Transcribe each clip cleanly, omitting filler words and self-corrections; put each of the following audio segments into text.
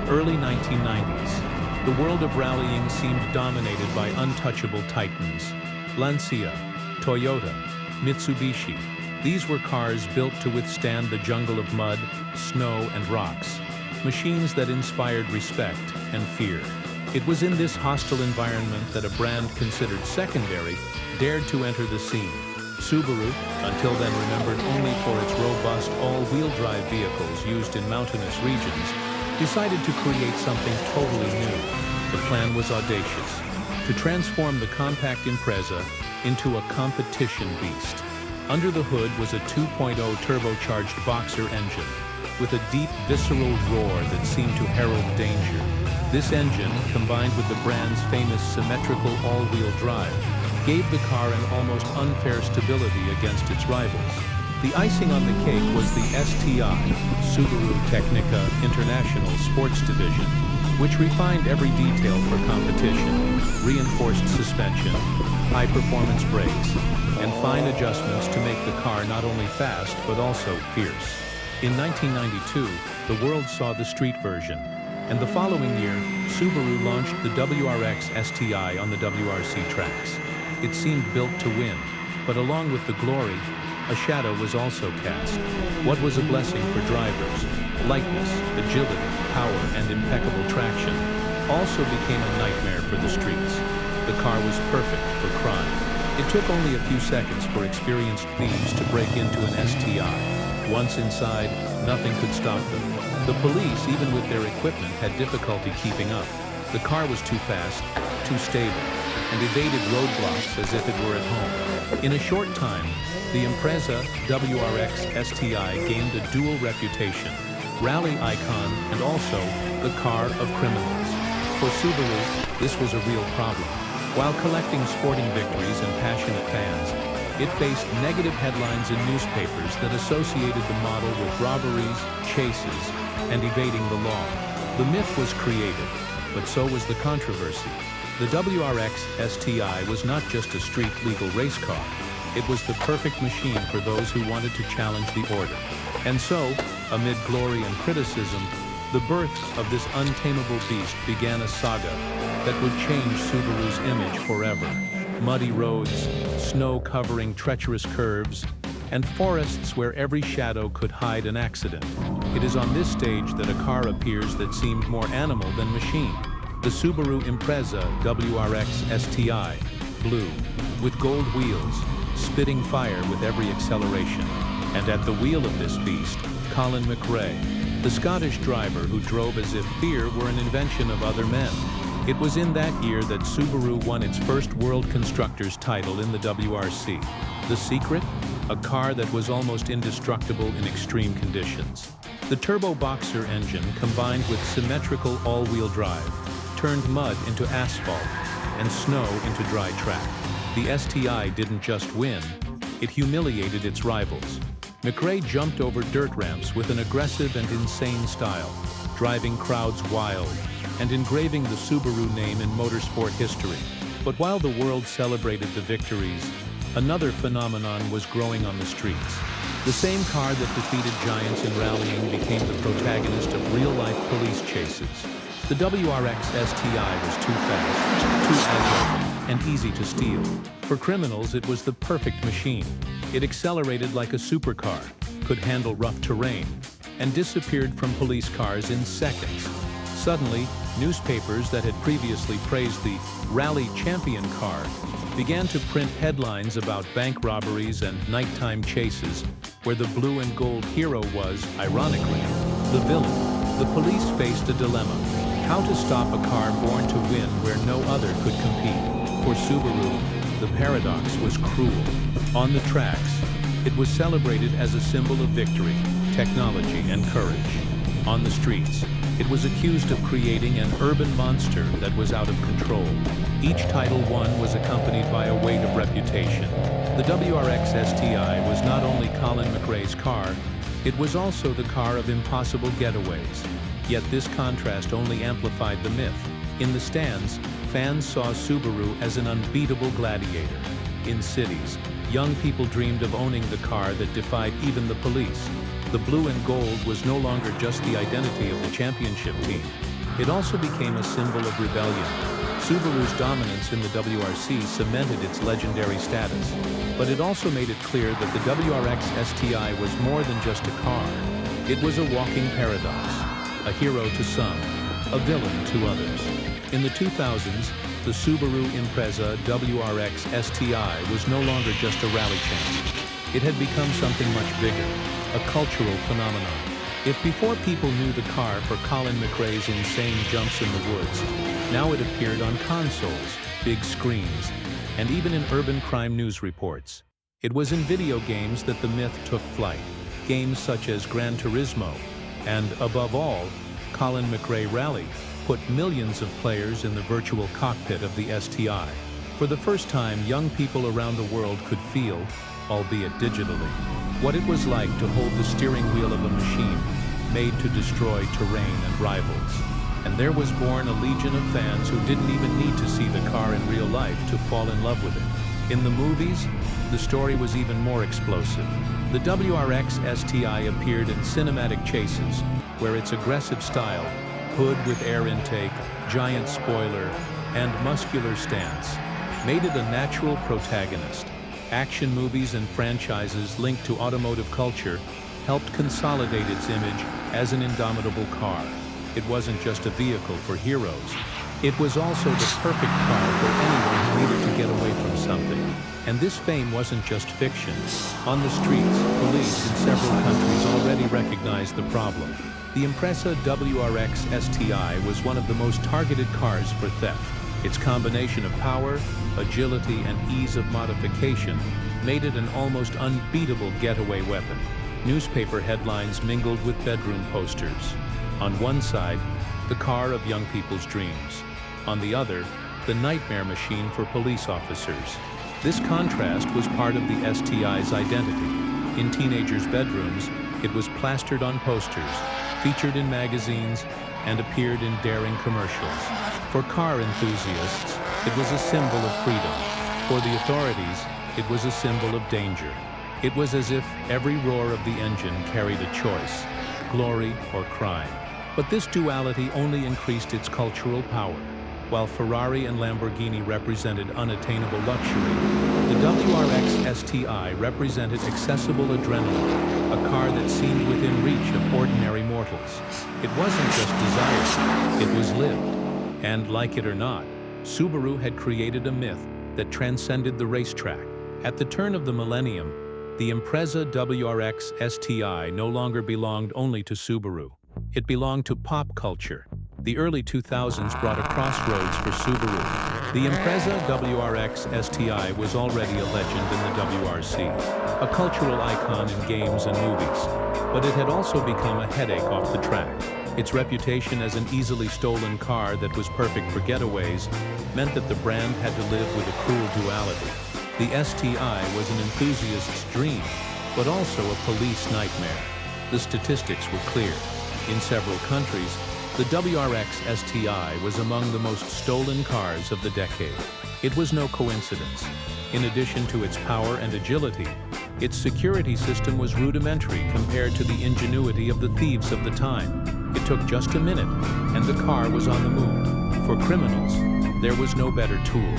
early 1990s, the world of rallying seemed dominated by untouchable titans. Lancia, Toyota, Mitsubishi. These were cars built to withstand the jungle of mud, snow, and rocks. Machines that inspired respect and fear. It was in this hostile environment that a brand considered secondary dared to enter the scene. Subaru, until then remembered only for its robust all-wheel drive vehicles used in mountainous regions, decided to create something totally new. The plan was audacious: to transform the compact Impreza into a competition beast. Under the hood was a 2.0 turbocharged boxer engine, with a deep, visceral roar that seemed to herald danger. This engine, combined with the brand's famous symmetrical all-wheel drive, gave the car an almost unfair stability against its rivals. The icing on the cake was the STI, Subaru Technica International Sports Division, which refined every detail for competition: reinforced suspension, high-performance brakes, and fine adjustments to make the car not only fast but also fierce. In 1992, the world saw the street version, and the following year, Subaru launched the WRX STI on the WRC tracks. It seemed built to win, but along with the glory, a shadow was also cast. What was a blessing for drivers, lightness, agility, power, and impeccable traction, also became a nightmare for the streets. The car was perfect for crime. It took only a few seconds for experienced thieves to break into an STI. Once inside, nothing could stop them. The police, even with their equipment, had difficulty keeping up. The car was too fast, too stable, and evaded roadblocks as if it were at home. In a short time, the Impreza WRX STI gained a dual reputation: rally icon and also the car of criminals. For Subaru, this was a real problem. While collecting sporting victories and passionate fans, it faced negative headlines in newspapers that associated the model with robberies, chases, and evading the law. The myth was created, but so was the controversy. The WRX STI was not just a street legal race car. It was the perfect machine for those who wanted to challenge the order. And so, amid glory and criticism, the birth of this untamable beast began a saga that would change Subaru's image forever. Muddy roads, snow covering treacherous curves, and forests where every shadow could hide an accident. It is on this stage that a car appears that seemed more animal than machine. The Subaru Impreza WRX STI, blue, with gold wheels, spitting fire with every acceleration. And at the wheel of this beast, Colin McRae, the Scottish driver who drove as if fear were an invention of other men. It was in that year that Subaru won its first World Constructors title in the WRC. The secret? A car that was almost indestructible in extreme conditions. The turbo boxer engine, combined with symmetrical all-wheel drive, turned mud into asphalt and snow into dry track. The STI didn't just win, it humiliated its rivals. McRae jumped over dirt ramps with an aggressive and insane style, driving crowds wild and engraving the Subaru name in motorsport history. But while the world celebrated the victories, another phenomenon was growing on the streets. The same car that defeated giants in rallying became the protagonist of real-life police chases. The WRX STI was too fast, too agile, and easy to steal. For criminals, it was the perfect machine. It accelerated like a supercar, could handle rough terrain, and disappeared from police cars in seconds. Suddenly, newspapers that had previously praised the rally champion car began to print headlines about bank robberies and nighttime chases, where the blue and gold hero was, ironically, the villain. The police faced a dilemma: how to stop a car born to win where no other could compete. For Subaru, the paradox was cruel. On the tracks, it was celebrated as a symbol of victory, technology, and courage. On the streets, it was accused of creating an urban monster that was out of control. Each title won was accompanied by a weight of reputation. The WRX STI was not only Colin McRae's car, it was also the car of impossible getaways. Yet this contrast only amplified the myth. In the stands, fans saw Subaru as an unbeatable gladiator. In cities, young people dreamed of owning the car that defied even the police. The blue and gold was no longer just the identity of the championship team. It also became a symbol of rebellion. Subaru's dominance in the WRC cemented its legendary status, but it also made it clear that the WRX STI was more than just a car. It was a walking paradox, a hero to some, a villain to others. In the 2000s, the Subaru Impreza WRX STI was no longer just a rally champ. It had become something much bigger, a cultural phenomenon. If before people knew the car for Colin McRae's insane jumps in the woods, now it appeared on consoles, big screens, and even in urban crime news reports. It was in video games that the myth took flight, games such as Gran Turismo, and above all, Colin McRae Rally put millions of players in the virtual cockpit of the STI. For the first time, young people around the world could feel, albeit digitally, what it was like to hold the steering wheel of a machine made to destroy terrain and rivals. And there was born a legion of fans who didn't even need to see the car in real life to fall in love with it. In the movies, the story was even more explosive. The WRX STI appeared in cinematic chases, where its aggressive style, hood with air intake, giant spoiler, and muscular stance, made it a natural protagonist. Action movies and franchises linked to automotive culture helped consolidate its image as an indomitable car. It wasn't just a vehicle for heroes. It was also the perfect car for anyone who needed to get away from something. And this fame wasn't just fiction. On the streets, police in several countries already recognized the problem. The Impreza WRX STI was one of the most targeted cars for theft. Its combination of power, agility, and ease of modification made it an almost unbeatable getaway weapon. Newspaper headlines mingled with bedroom posters. On one side, the car of young people's dreams. On the other, the nightmare machine for police officers. This contrast was part of the STI's identity. In teenagers' bedrooms, it was plastered on posters, featured in magazines, and appeared in daring commercials. For car enthusiasts, it was a symbol of freedom. For the authorities, it was a symbol of danger. It was as if every roar of the engine carried a choice, glory or crime. But this duality only increased its cultural power. While Ferrari and Lamborghini represented unattainable luxury, the WRX STI represented accessible adrenaline, a car that seemed within reach of ordinary mortals. It wasn't just desired, it was lived. And like it or not, Subaru had created a myth that transcended the racetrack. At the turn of the millennium, the Impreza WRX STI no longer belonged only to Subaru. It belonged to pop culture. The early 2000s brought a crossroads for Subaru. The Impreza WRX STI was already a legend in the WRC, a cultural icon in games and movies, but it had also become a headache off the track. Its reputation as an easily stolen car that was perfect for getaways meant that the brand had to live with a cruel duality. The STI was an enthusiast's dream, but also a police nightmare. The statistics were clear. In several countries, the WRX STI was among the most stolen cars of the decade. It was no coincidence. In addition to its power and agility, its security system was rudimentary compared to the ingenuity of the thieves of the time. It took just a minute, and the car was on the move. For criminals, there was no better tool.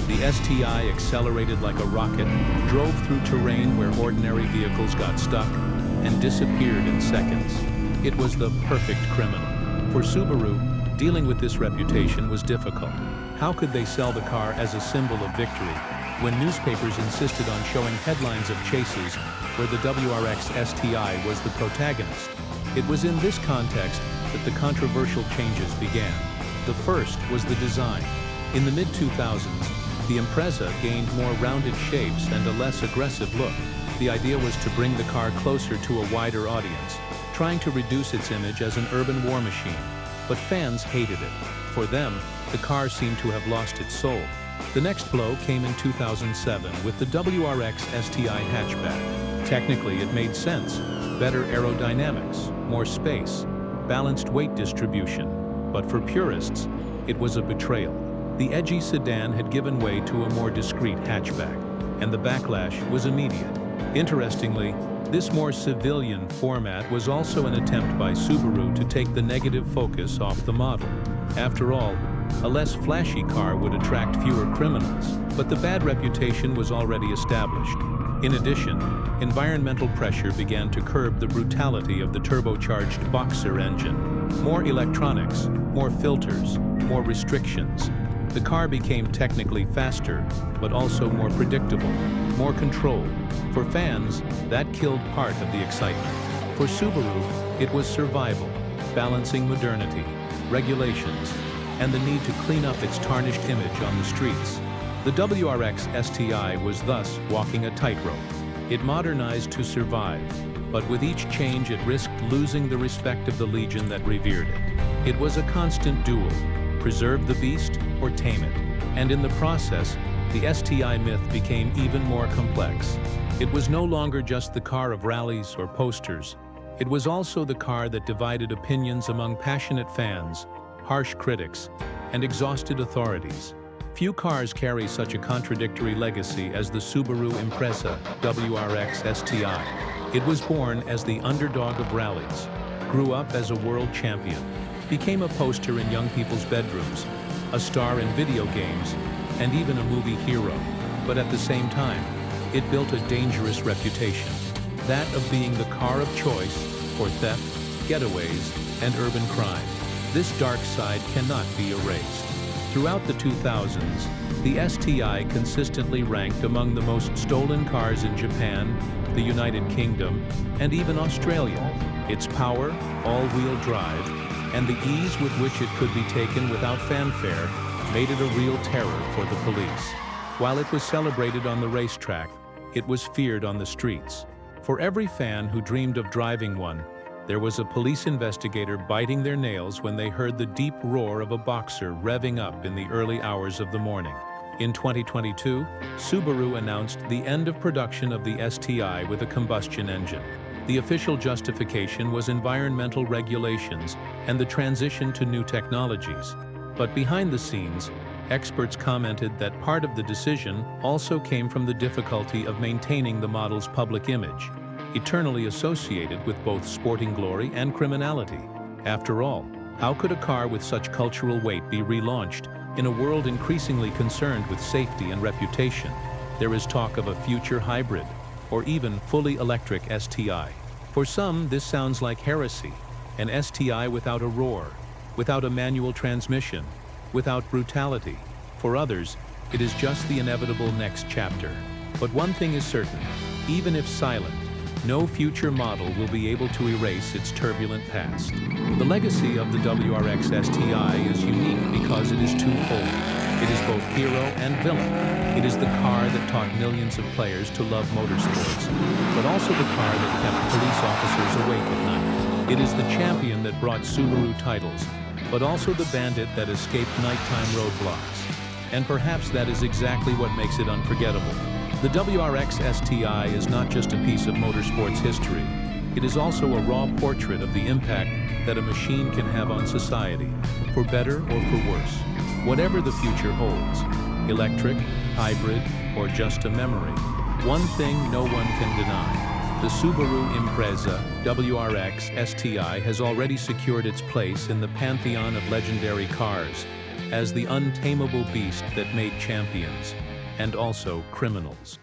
The STI accelerated like a rocket, drove through terrain where ordinary vehicles got stuck, and disappeared in seconds. It was the perfect criminal. For Subaru, dealing with this reputation was difficult. How could they sell the car as a symbol of victory when newspapers insisted on showing headlines of chases where the WRX STI was the protagonist? It was in this context that the controversial changes began. The first was the design. In the mid-2000s, the Impreza gained more rounded shapes and a less aggressive look. The idea was to bring the car closer to a wider audience, trying to reduce its image as an urban war machine. But fans hated it. For them, the car seemed to have lost its soul. The next blow came in 2007 with the WRX STI hatchback. Technically, it made sense. Better aerodynamics, more space, balanced weight distribution. But for purists, it was a betrayal. The edgy sedan had given way to a more discreet hatchback, and the backlash was immediate. Interestingly, This more civilian format was also an attempt by Subaru to take the negative focus off the model. After all, a less flashy car would attract fewer criminals, but the bad reputation was already established. In addition, environmental pressure began to curb the brutality of the turbocharged Boxer engine. More electronics, more filters, more restrictions. The car became technically faster, but also more predictable, more controlled. For fans, that killed part of the excitement. For Subaru, it was survival, balancing modernity, regulations, and the need to clean up its tarnished image on the streets. The WRX STI was thus walking a tightrope. It modernized to survive, but with each change it risked losing the respect of the legion that revered it. It was a constant duel: preserve the beast or tame it. And in the process, the STI myth became even more complex. It was no longer just the car of rallies or posters. It was also the car that divided opinions among passionate fans, harsh critics, and exhausted authorities. Few cars carry such a contradictory legacy as the Subaru Impreza WRX STI. It was born as the underdog of rallies, grew up as a world champion, became a poster in young people's bedrooms, a star in video games, and even a movie hero. But at the same time, it built a dangerous reputation, that of being the car of choice for theft, getaways, and urban crime. This dark side cannot be erased. Throughout the 2000s, the STI consistently ranked among the most stolen cars in Japan, the United Kingdom, and even Australia. Its power, all-wheel drive, and the ease with which it could be taken without fanfare made it a real terror for the police. While it was celebrated on the racetrack, it was feared on the streets. For every fan who dreamed of driving one, there was a police investigator biting their nails when they heard the deep roar of a Boxer revving up in the early hours of the morning. In 2022, Subaru announced the end of production of the STI with a combustion engine. The official justification was environmental regulations and the transition to new technologies. But behind the scenes, experts commented that part of the decision also came from the difficulty of maintaining the model's public image, eternally associated with both sporting glory and criminality. After all, how could a car with such cultural weight be relaunched in a world increasingly concerned with safety and reputation? There is talk of a future hybrid, or even fully electric STI. For some, this sounds like heresy, an STI without a roar, without a manual transmission, without brutality. For others, it is just the inevitable next chapter. But one thing is certain, even if silent, no future model will be able to erase its turbulent past. The legacy of the WRX STI is unique because it is twofold. It is both hero and villain. It is the car that taught millions of players to love motorsports, but also the car that kept police officers awake at night. It is the champion that brought Subaru titles, but also the bandit that escaped nighttime roadblocks. And perhaps that is exactly what makes it unforgettable. The WRX STI is not just a piece of motorsports history. It is also a raw portrait of the impact that a machine can have on society, for better or for worse. Whatever the future holds, electric, hybrid, or just a memory, one thing no one can deny. The Subaru Impreza WRX STI has already secured its place in the pantheon of legendary cars as the untamable beast that made champions and also criminals.